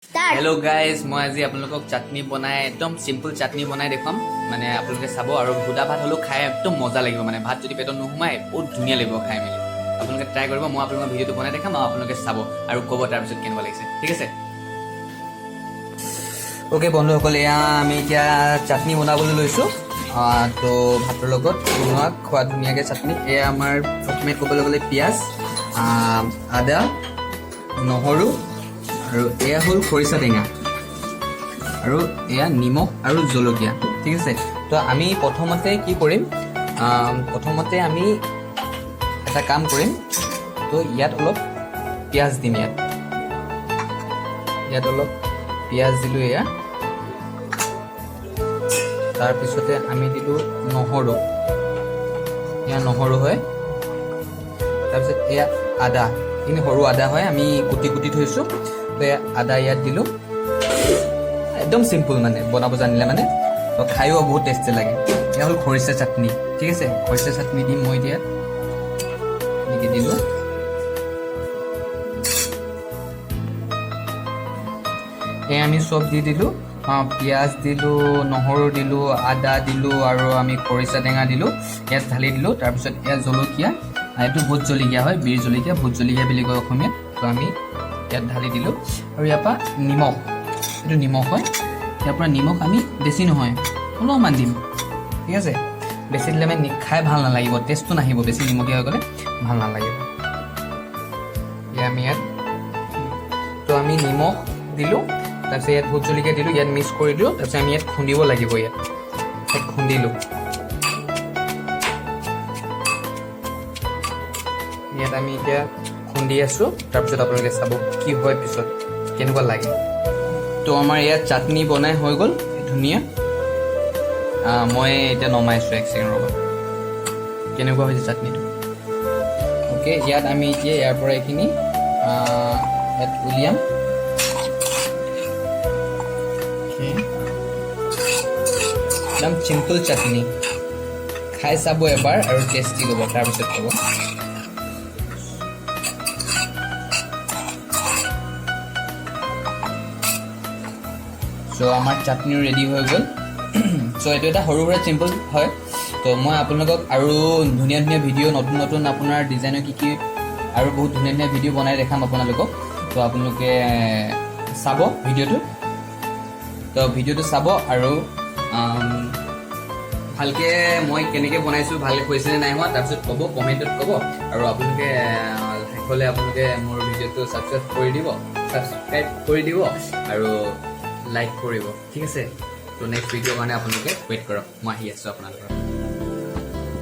hello guys मैं आज आप चाटनी बनाए एकदम सिम्पल चाटनी बनाए देखम माने आपलोके चाबो और गुदा भात हलो खाए एकदम मजा लगे माने भात जो पेटत नुसुमाय बहुत धुनिया लगे खाई मिली आपलोके ट्राई करिब मैं आपलोक भिडिओ बनाई देखाम और आपलोके चाबो और कब तार पिছত केनेकुवा लागिছে ठीक আছে ओके बंधुসকল এয়া আমি এতিয়া চাটনি বনাবলৈ লৈছো তো ভাতৰ লগত বনোৱা খোৱা ধুনিয়াকে চাটনি এয়া আমাৰ প্ৰথমে ক'বলৈ গ'লে পিয়াজ আদা নহৰু আৰু এয়া হল খৰিচা টেঙা আৰু এয়া নিমখ আৰু জলকীয়া ঠিক আছে তো আমি প্ৰথমতে কি কৰিম প্ৰথমতে আমি এটা কাম কৰিম তো ইয়াত অলপ পিয়াজ দিম ইয়াত অলপ পিয়াজ দিলো এয়া তাৰ পিছতে আমি দিলো নহৰু এয়া নহৰু হয় তাৰ পিছত এয়া আদা ইনি সৰু আদা হয় আমি কুটি কুটি থৈছো তো আদা ইয়াত দিলো একদম সিম্পল মানে বনাব জানিলে মানে তো খাইও বহুত টেস্টি লাগে এয়া হল খৰিচা চাটনি ঠিক আছে খৰিচা চাটনি দিম মই দিয়া এনেকে দিলো এয়া আমি সব দি দিলো পিয়াজ দিলো নহৰু দিলো আদা দিলো আৰু আমি খৰিচা টেঙা দিলো ইয়াত ঢালি দিলো তাৰ পিছত এয়া জলকীয়া এইটো ভোট জলকীয়া হয় বীৰ জলকীয়া ভোট জলকীয়া বুলি কয় অসমীয়াত তো আমি ইয়াত ঢালি দিলো আৰু ইয়াপা নিমখ এইটো নিমখ হয় ইয়াৰ পৰা নিমখ আমি বেছি নহয় অলপমান দিম ঠিক আছে বেছি দিলে মানে খাই ভাল নালাগিব টেষ্টটো নাহিব বেছি নিমখীয়া হৈ গ'লে ভাল নালাগিব আমি ইয়াত তো আমি নিমখ দিলো তাৰপিছত ইয়াত ভোট জলকীয়া দিলো ইয়াত মিক্স কৰি দিলো তাৰপিছত আমি ইয়াত খুন্দিব লাগিব ইয়াত খুন্দিলো ইয়াত আমি এতিয়া খুন্দি আছো তাৰপিছত আপোনালোকে চাব কি হয় পিছত কেনেকুৱা লাগে তো আমাৰ ইয়াত চাটনি বনাই হৈ গ'ল ধুনীয়া মই এতিয়া নমাইছো এক ছেকেণ্ড ৰ'ব কেনেকুৱা হৈছে চাটনিটো ওকে ইয়াত আমি এতিয়া ইয়াৰ পৰা এইখিনি ইয়াত উলিয়াম একদম চিম্পল চাটনি খাই চাব এবাৰ আৰু টেষ্টি হ'ব তাৰপিছত ক'ব তো আমাৰ চাটনি ৰেডি হৈ গ'ল সো এইটো এটা সৰু সুৰা চিম্পল হয় তো মই আপোনালোকক আৰু ধুনীয়া ধুনীয়া ভিডিঅ' নতুন নতুন আপোনাৰ ডিজাইনৰ কি কি আৰু বহুত ধুনীয়া ধুনীয়া ভিডিঅ' বনাই দেখাম আপোনালোকক তো আপোনালোকে চাব ভিডিঅ'টো চাব আৰু ভালকে মই কেনেকৈ বনাইছোঁ ভালকৈ হৈছেনে নাই হোৱা তাৰপিছত ক'ব কমেণ্টত ক'ব আৰু আপোনালোকে শেষলৈ আপোনালোকে মোৰ ভিডিঅ'টো ছাবস্ক্ৰাইব কৰি দিব আৰু লাইক কৰিব ঠিক আছে তো নেক্সট ভিডিঅ'ৰ কাৰণে আপোনালোকে ৱেইট কৰক মই আহি আছোঁ আপোনালোকৰ